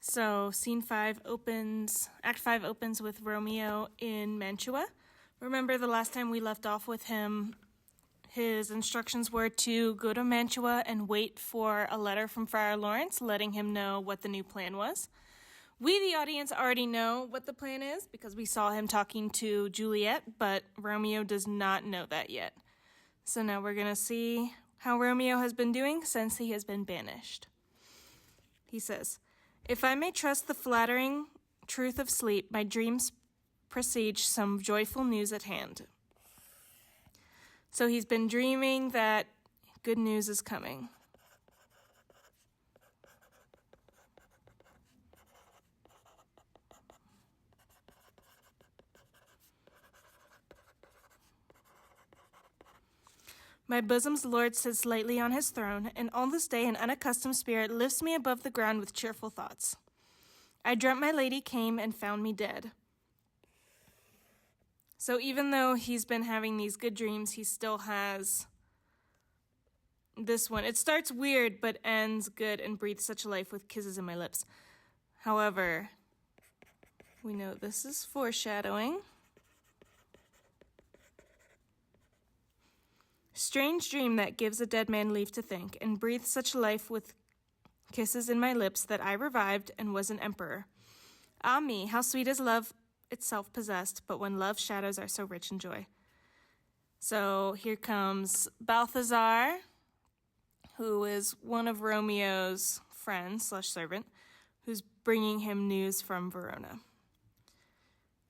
So Act 5 opens with Romeo in Mantua. Remember the last time we left off with him, his instructions were to go to Mantua and wait for a letter from Friar Lawrence letting him know what the new plan was. We, the audience, already know what the plan is because we saw him talking to Juliet, but Romeo does not know that yet. So now we're going to see how Romeo has been doing since he has been banished. He says, "If I may trust the flattering truth of sleep, my dreams presage some joyful news at hand." So he's been dreaming that good news is coming. My bosom's Lord sits lightly on his throne, and all this day an unaccustomed spirit lifts me above the ground with cheerful thoughts. I dreamt my lady came and found me dead. So even though he's been having these good dreams, he still has this one. It starts weird, but ends good and breathes such a life with kisses in my lips. However, we know this is foreshadowing. Strange dream that gives a dead man leave to think, and breathed such life with kisses in my lips that I revived and was an emperor. Ah me, how sweet is love itself possessed, but when love's shadows are so rich in joy. So here comes Balthazar, who is one of Romeo's friends / servant, who's bringing him news from Verona.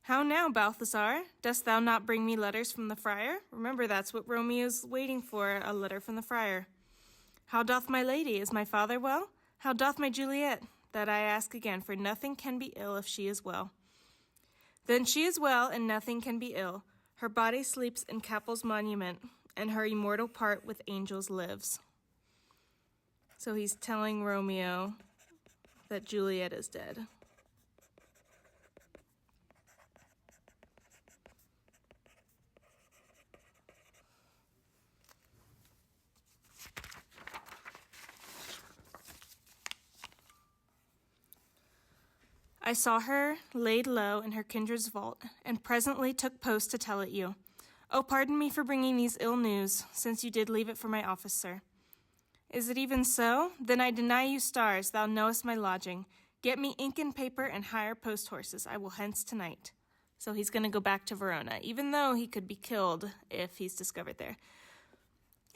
"How now, Balthazar? Dost thou not bring me letters from the friar?" Remember, that's what Romeo's waiting for, a letter from the friar. "How doth my lady? Is my father well? How doth my Juliet? That I ask again, for nothing can be ill if she is well." "Then she is well, and nothing can be ill. Her body sleeps in Capel's monument, and her immortal part with angels lives." So he's telling Romeo that Juliet is dead. "I saw her laid low in her kindred's vault, and presently took post to tell it you. Oh, pardon me for bringing these ill news, since you did leave it for my office, sir." "Is it even so? Then I deny you stars, thou knowest my lodging. Get me ink and paper and hire post horses. I will hence tonight." So he's going to go back to Verona, even though he could be killed if he's discovered there.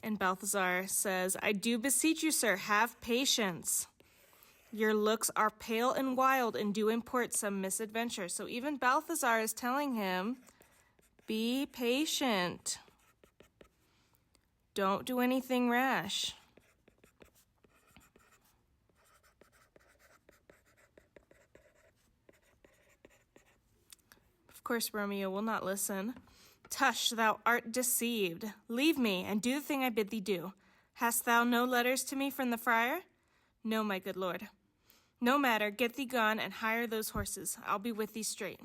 And Balthazar says, "I do beseech you, sir, have patience. Your looks are pale and wild and do import some misadventure." So even Balthazar is telling him, be patient. Don't do anything rash. Of course, Romeo will not listen. "Tush, thou art deceived. Leave me, and do the thing I bid thee do. Hast thou no letters to me from the friar?" "No, my good lord." "No matter, get thee gone and hire those horses. I'll be with thee straight."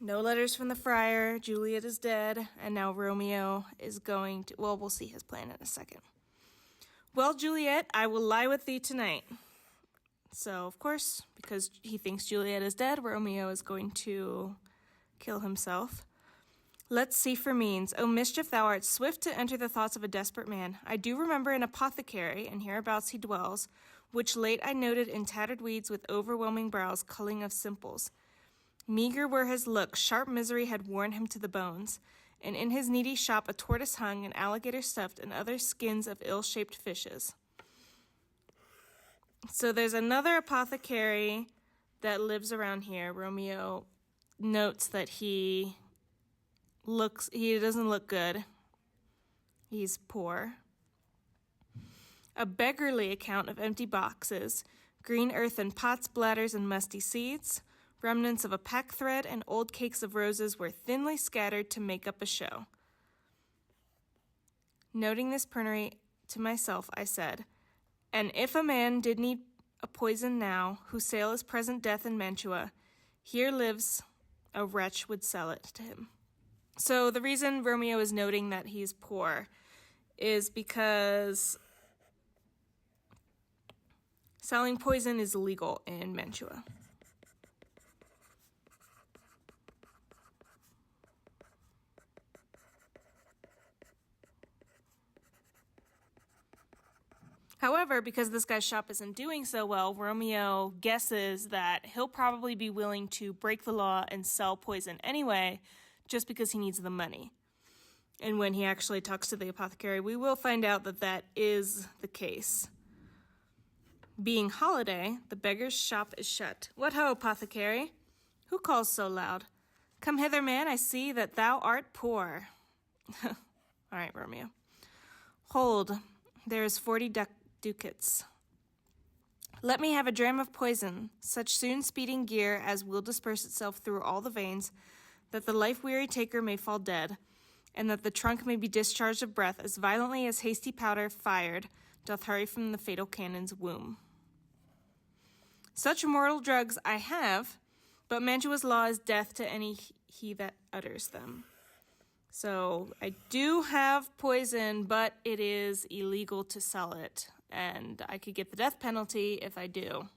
No letters from the friar, Juliet is dead, and now Romeo is going to, well, we'll see his plan in a second. "Well, Juliet, I will lie with thee tonight." So, of course, because he thinks Juliet is dead, Romeo is going to kill himself. "Let's see for means. O mischief, thou art swift to enter the thoughts of a desperate man. I do remember an apothecary, and hereabouts he dwells, which late I noted in tattered weeds with overwhelming brows, culling of simples. Meager were his look, sharp misery had worn him to the bones, and in his needy shop a tortoise hung, an alligator stuffed, and other skins of ill-shaped fishes." So there's another apothecary that lives around here. Romeo notes that he doesn't look good. He's poor. A beggarly account of empty boxes, green earthen pots, bladders, and musty seeds, remnants of a pack thread, and old cakes of roses were thinly scattered to make up a show. Noting this penury to myself, I said, "And if a man did need a poison now, whose sale is present death in Mantua, here lives a wretch would sell it to him." So the reason Romeo is noting that he's poor is because Selling poison is illegal in Mantua. However, because this guy's shop isn't doing so well, Romeo guesses that he'll probably be willing to break the law and sell poison anyway, just because he needs the money. And when he actually talks to the apothecary, we will find out that that is the case. Being holiday, the beggar's shop is shut. What ho, apothecary? Who calls so loud? Come hither, man, I see that thou art poor. All right, Romeo. Hold, there is 40 ducats. Let me have a dram of poison, such soon speeding gear as will disperse itself through all the veins, that the life-weary taker may fall dead, and that the trunk may be discharged of breath as violently as hasty powder fired doth hurry from the fatal cannon's womb. Such mortal drugs I have, but Mantua's law is death to any he that utters them. So I do have poison, but it is illegal to sell it, and I could get the death penalty if I do.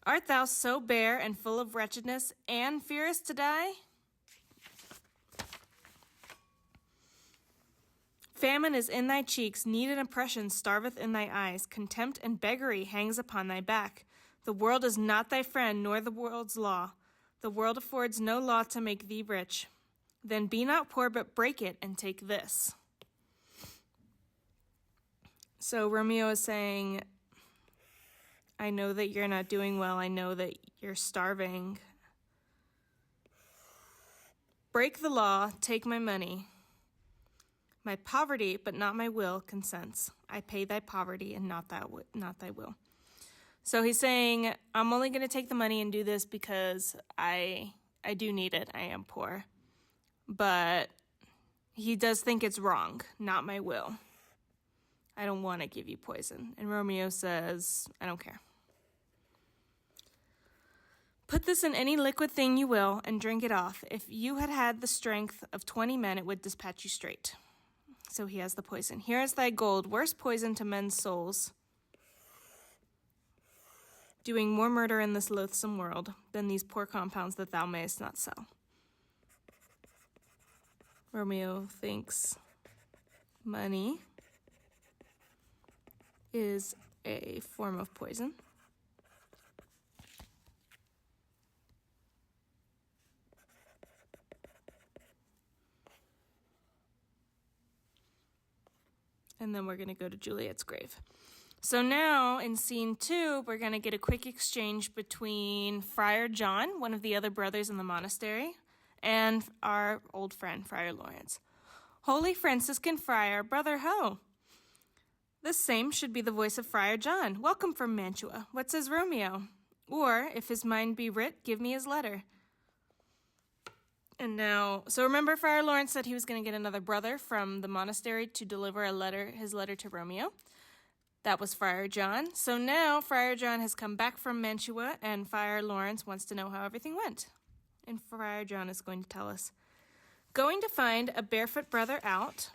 Art thou so bare and full of wretchedness, and fearest to die? Famine is in thy cheeks, need and oppression starveth in thy eyes, contempt and beggary hangs upon thy back. The world is not thy friend, nor the world's law. The world affords no law to make thee rich. Then be not poor, but break it, and take this. So Romeo is saying, I know that you're not doing well. I know that you're starving. Break the law, take my money. My poverty, but not my will, consents. I pay thy poverty and not thy will. So he's saying, I'm only going to take the money and do this because I do need it. I am poor. But he does think it's wrong, not my will. I don't want to give you poison. And Romeo says, I don't care. Put this in any liquid thing you will and drink it off. If you had had the strength of 20 men, it would dispatch you straight. So he has the poison. Here is thy gold, worse poison to men's souls, doing more murder in this loathsome world than these poor compounds that thou mayest not sell. Romeo thinks money is a form of poison. And then we're going to go to Juliet's grave. So now in scene 2, we're going to get a quick exchange between Friar John, one of the other brothers in the monastery, and our old friend, Friar Lawrence. Holy Franciscan Friar, Brother Ho! This same should be the voice of Friar John. Welcome from Mantua. What says Romeo? Or, if his mind be writ, give me his letter. And now, so remember Friar Lawrence said he was going to get another brother from the monastery to deliver his letter to Romeo. That was Friar John. So now Friar John has come back from Mantua, and Friar Lawrence wants to know how everything went. And Friar John is going to tell us. Going to find a barefoot brother out,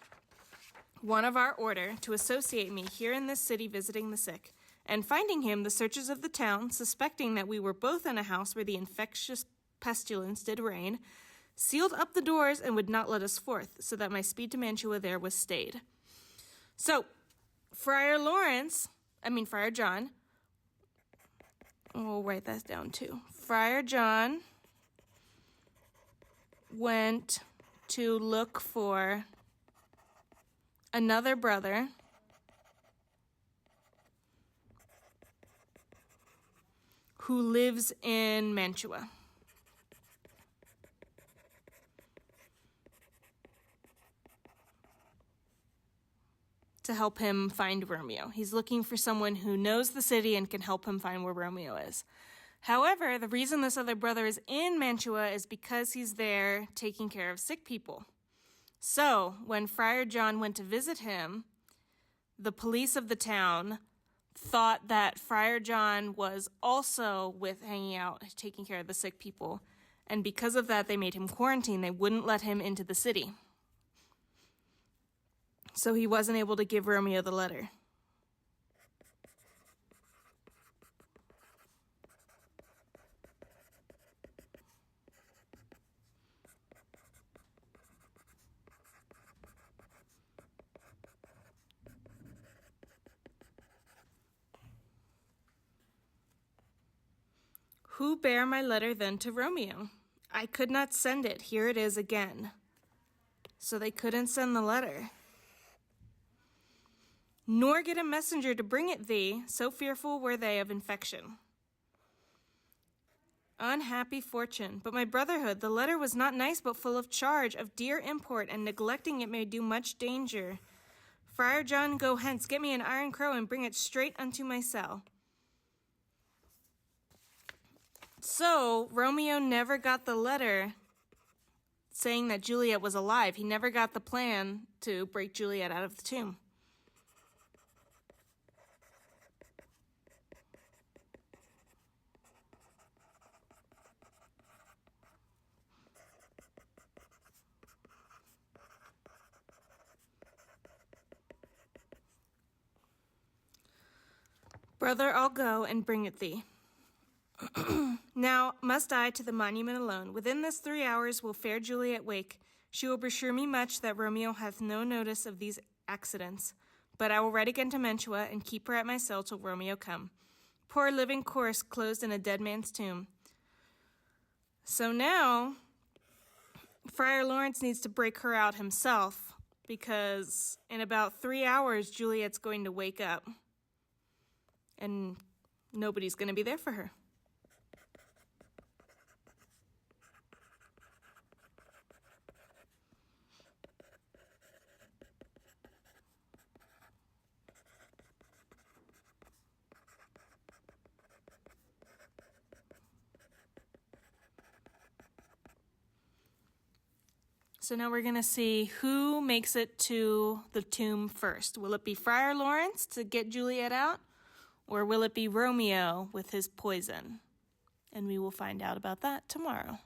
one of our order, to associate me here in this city visiting the sick. And finding him, the searchers of the town, suspecting that we were both in a house where the infectious pestilence did reign, sealed up the doors and would not let us forth, so that my speed to Mantua there was stayed. So, Friar John, we'll write that down too. Friar John went to look for another brother who lives in Mantua. To help him find Romeo. He's looking for someone who knows the city and can help him find where Romeo is. However, the reason this other brother is in Mantua is because he's there taking care of sick people. So, when Friar John went to visit him, the police of the town thought that Friar John was also hanging out, taking care of the sick people. And because of that, they made him quarantine. They wouldn't let him into the city. So he wasn't able to give Romeo the letter. Who bare my letter then to Romeo? I could not send it. Here it is again. So they couldn't send the letter. Nor get a messenger to bring it thee, so fearful were they of infection. Unhappy fortune, but my brotherhood, the letter was not nice, but full of charge, of dear import, and neglecting it may do much danger. Friar John, go hence, get me an iron crow, and bring it straight unto my cell. So, Romeo never got the letter saying that Juliet was alive. He never got the plan to break Juliet out of the tomb. Brother, I'll go and bring it thee. Now must I to the monument alone. Within this 3 hours will fair Juliet wake. She will besure me much that Romeo hath no notice of these accidents. But I will write again to Mantua, and keep her at my cell till Romeo come. Poor living corse closed in a dead man's tomb. So now, Friar Lawrence needs to break her out himself, because in about 3 hours, Juliet's going to wake up. And nobody's going to be there for her. So now we're going to see who makes it to the tomb first. Will it be Friar Lawrence to get Juliet out? Or will it be Romeo with his poison? And we will find out about that tomorrow.